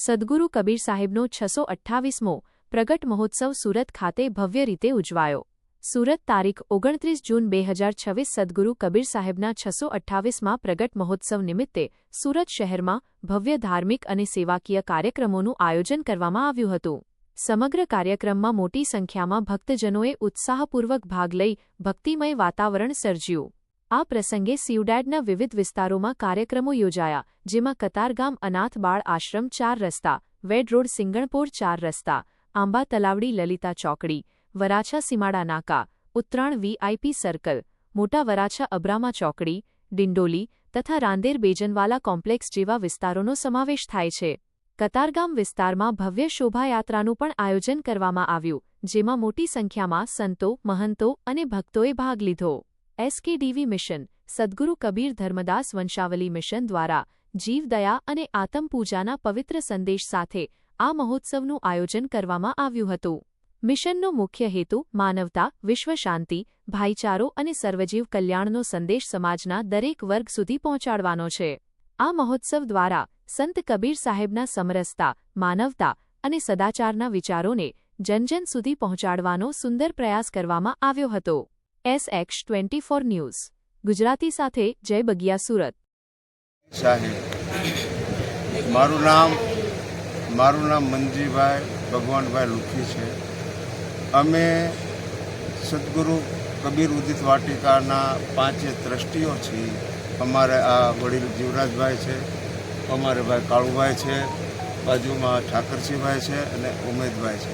સદ્ગુરુ કબીર સાહેબનો 628મો પ્રગટ મહોત્સવ સુરત ખાતે ભવ્ય રીતે ઉજવાયો. સુરત તારીખ 29 જૂન 2026 સદ્ગુરુ કબીર સાહેબના 628મા પ્રગટ મહોત્સવ નિમિત્તે સુરત શહેરમાં ભવ્ય ધાર્મિક અને સેવાકીય કાર્યક્રમોનું આયોજન કરવામાં આવ્યું હતું. સમગ્ર કાર્યક્રમમાં મોટી સંખ્યામાં ભક્તજનોએ ઉત્સાહપૂર્વક ભાગ લઈ ભક્તિમય વાતાવરણ સર્જ્યું. આ પ્રસંગે સીવડાડના વિવિધ વિસ્તારોમાં કાર્યક્રમો યોજાયા, જેમાં કતારગામ અનાથ બાળ આશ્રમ 4 રસ્તા, વેડ રોડ સિંગણપોર 4 રસ્તા, આંબા તલાવડી લલિતા ચોકડી, વરાછા સીમાડા નાકા, ઉત્તરાણ વીઆઈપી સર્કલ, મોટા વરાછા અબ્રામા ચોકડી, ડિંડોલી તથા રાંદેર બેજનવાલા કોમ્પ્લેક્સ જેવા વિસ્તારોનો સમાવેશ થાય છે. કતારગામ વિસ્તારમાં ભવ્ય શોભાયાત્રાનું પણ આયોજન કરવામાં આવ્યું, જેમાં મોટી સંખ્યામાં સંતો, મહંતો અને ભક્તોએ ભાગ લીધો. એસકેડીવી મિશન, સદ્ગુરુ કબીર ધર્મદાસ વંશાવલી મિશન દ્વારા જીવદયા અને આતમપૂજાના પવિત્ર સંદેશ સાથે આ મહોત્સવનું આયોજન કરવામાં આવ્યું હતું. મિશનનો મુખ્ય હેતુ માનવતા, વિશ્વ શાંતિ, ભાઈચારો અને સર્વજીવ કલ્યાણનો સંદેશ સમાજના દરેક વર્ગ સુધી પહોંચાડવાનો છે. આ મહોત્સવ દ્વારા સંત કબીર સાહેબના સમરસતા, માનવતા અને સદાચારના વિચારોને જનજન સુધી પહોંચાડવાનો સુંદર પ્રયાસ કરવામાં આવ્યો હતો. SX24 ન્યૂઝ ગુજરાતી સાથે જય બગિયા, સુરત. સાહેબ, મારું નામ મંજીભાઈ ભગવાનભાઈ લુખી છે. અમે સદ્ગુરુ કબીર ઉદિત વાટિકાના 5 ટ્રસ્ટીઓ છીએ. અમારે આ વડીલ જીવરાજભાઈ છે, અમારે ભાઈ કાળુભાઈ છે, બાજુમાં ઠાકરસિંહભાઈ છે અને ઉમેદભાઈ છે.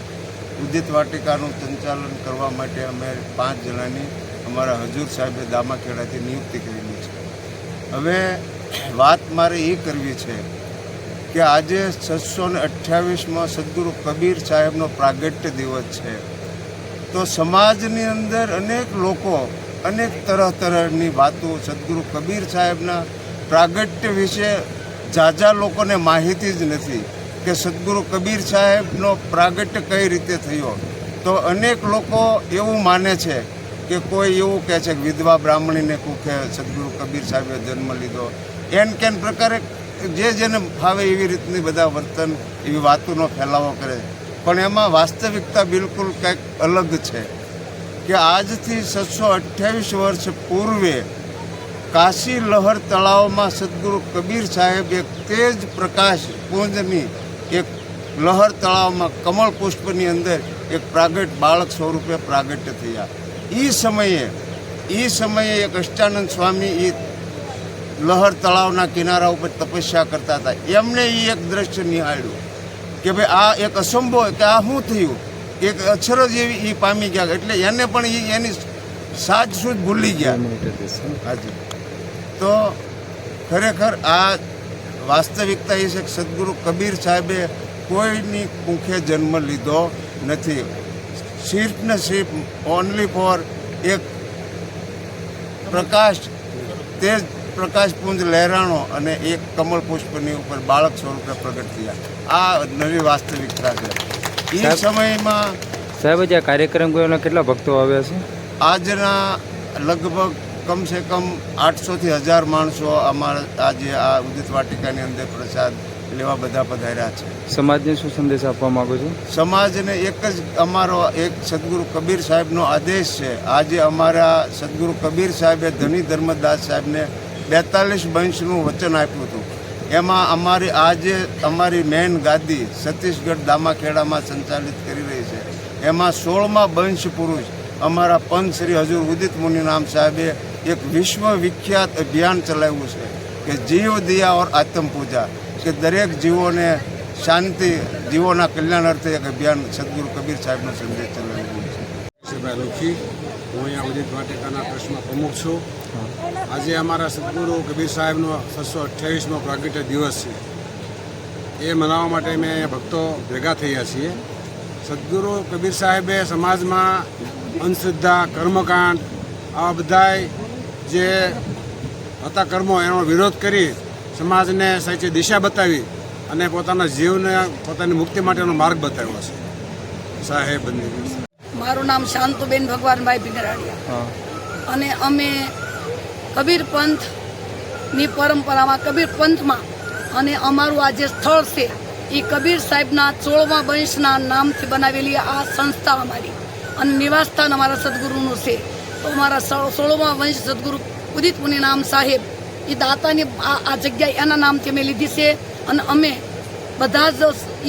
ઉદિત વાટિકાનું સંચાલન કરવા માટે અમે 5 જણાની અમારા હજૂર સાહેબે દામાખેડાથી નિયુક્તિ કરેલી છે. હવે વાત મારે એ કરવી છે કે આજે 628માં સદ્ગુરુ કબીર સાહેબનો પ્રાગટ્ય દિવસ છે. તો સમાજની અંદર અનેક લોકો અનેક તરહની વાતો સદ્ગુરુ કબીર સાહેબના પ્રાગટ્ય વિશે ઝાઝા લોકોને માહિતી જ નથી કે સદ્ગુરુ કબીર સાહેબનો પ્રાગટ્ય કઈ રીતે થયો. તો અનેક લોકો એવું માને છે કે કોઈ એવું કહે છે કે વિધવા બ્રાહ્મણીને કુખે સદ્ગુરુ કબીર સાહેબે જન્મ લીધો. કેન પ્રકારે જેને ફાવે એવી રીતની બધા વર્તન, એવી વાતોનો ફેલાવો કરે. પણ એમાં વાસ્તવિકતા બિલકુલ કંઈક અલગ છે કે આજથી 628 વર્ષ પૂર્વે કાશી લહર તળાવમાં સદ્ગુરુ કબીર સાહેબ એક તેજ પ્રકાશ પુંજની એક લહર તળાવમાં કમળ પુષ્પની અંદર એક પ્રાગટ બાળક સ્વરૂપે પ્રાગટ્ય થયા. એ સમયે એક અષ્ટાનંદ સ્વામી એ લહર તળાવના કિનારા ઉપર તપસ્યા કરતા હતા. એમને એ એક દ્રશ્ય નિહાળ્યું કે ભાઈ આ એક અસંભવ, કે આ શું થયું, એક અક્ષરજ એવી એ પામી ગયા. એટલે એને પણ એની સાજસૂઝ ભૂલી ગયા. હાજી, તો ખરેખર આ વાસ્તવિકતા એ છે કે સદ્ગુરુ કબીર સાહેબે કોઈની કુંખે જન્મ લીધો નથી. સિર્ફ ને સિર્ફ ઓનલી ફોર એક પ્રકાશ, તેજ પ્રકાશપુંજ લહેરાણો અને એક કમળ પુષ્પની ઉપર બાળક સ્વરૂપે પ્રગટ થયા. આ નવી વાસ્તવિકતા છે. એ સમયમાં સાહેબ જે કાર્યક્રમ કર્યો કેટલા ભક્તો આવ્યા છે? આજના લગભગ કમસે કમ 800થી 1000 માણસો અમારા આજે આ ઉદિત વાટિકાની અંદર પ્રસાદ લેવા બધા પધાર્યા છે. સમાજને શું સંદેશ આપવા માંગો છો? સમાજને એક જ અમારો એક સદ્ગુરુ કબીર સાહેબનો આદેશ છે. આજે અમારા સદ્ગુરુ કબીર સાહેબે ધની ધર્મદાસ સાહેબને 42 બંશનું વચન આપ્યું હતું. એમાં અમારી મેન ગાદી છત્તીસગઢ દામાખેડામાં સંચાલિત કરી રહી છે. એમાં 16મા બંશ પુરુષ અમારા પંત શ્રી હજુર ઉદિત મુનિનામ સાહેબે એક વિશ્વ વિખ્યાત અભિયાન ચલાવ્યું છે કે જીવ દયા ઓર આત્મ પૂજા, કે દરેક જીવોને શાંતિ, જીવોના કલ્યાણ અર્થે એક અભિયાન સદ્ગુરુ કબીર સાહેબનો સંદેશ ચલાવ્યું છે. શિવભાઈ લુખી, હું અહીંયા ઉદિત વાટિકાના ટ્રસ્ટમાં પ્રમુખ છું. આજે અમારા સદ્ગુરુ કબીર સાહેબનો 628મો પ્રાગટ્ય દિવસ છે. એ મનાવવા માટે અમે અહીંયા ભક્તો ભેગા થયા છીએ. સદ્ગુરુ કબીર સાહેબે સમાજમાં અંધશ્રદ્ધા, કર્મકાંડ, આવા બધા જે હતા કર્મો, એનો વિરોધ કરી સમાજને સાચી દિશા બતાવી અને પોતાના જીવને પોતાની મુક્તિ માટેનો માર્ગ બતાવ્યો છે. સાહેબ, મારું નામ શાંતુબેન ભગવાનભાઈ ભીંગરાડિયા અને અમે કબીર પંથની પરંપરામાં, કબીર પંથમાં, અને અમારું આ જે સ્થળ છે એ કબીર સાહેબના 16મા વંશના નામથી બનાવેલી આ સંસ્થા અમારી અને નિવાસસ્થાન અમારા સદગુરુનું છે. તો અમારા 16મા વંશ સદગુરુ ઉદિત મુનિનામ સાહેબ એ દાતાની આ જગ્યા એના નામથી અમે લીધી છે. અને અમે બધા જ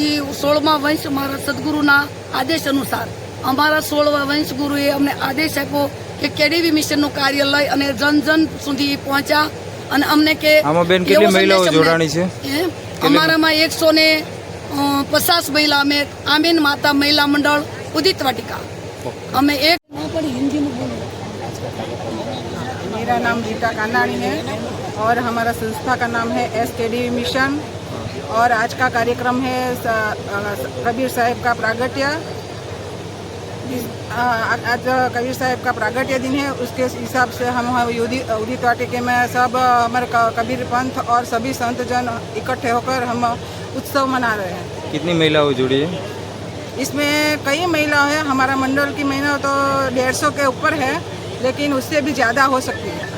એ 16મા વંશ મારા સદગુરુના આદેશ અનુસાર અમારા 16મા વંશ ગુરુએ અમને આદેશ આપ્યો કે કેડીવી મિશનનું કાર્ય લઈ અને જન જન સુધી પહોંચ્યા. અને અમને કે આમાં બેન કેટલી મહિલાઓ જોડાણી છે? અમારામાં 150 મહિલા અમે આમીન માતા મહિલા મંડળ ઉદિત વાटिका અમે એક हिंदी में बोलो. मेरा नाम रीता कानाणी है और हमारा संस्था का नाम है SKD मिशन और आज का कार्यक्रम है कबीर साहब का प्रागट्य. आज कबीर साहब का प्रागट्य दिन है, उसके हिसाब से हम उदित वाटिके में सब हमारे कबीर पंथ और सभी संत जन इकट्ठे होकर हम उत्सव मना रहे हैं. कितनी महिलाओं जुड़ी है? इसमें कई महिला है. हमारा मंडल की महिला तो 150 के ऊपर है, लेकिन उससे भी ज़्यादा हो सकती है.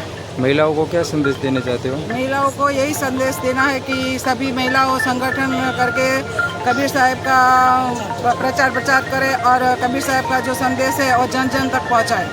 महिलाओं को क्या संदेश देना चाहते हो? महिलाओं को यही संदेश देना है कि सभी महिलाओं संगठन करके कबीर साहब का प्रचार करें और कबीर साहब का जो संदेश है वो जन जन तक पहुंचाएं.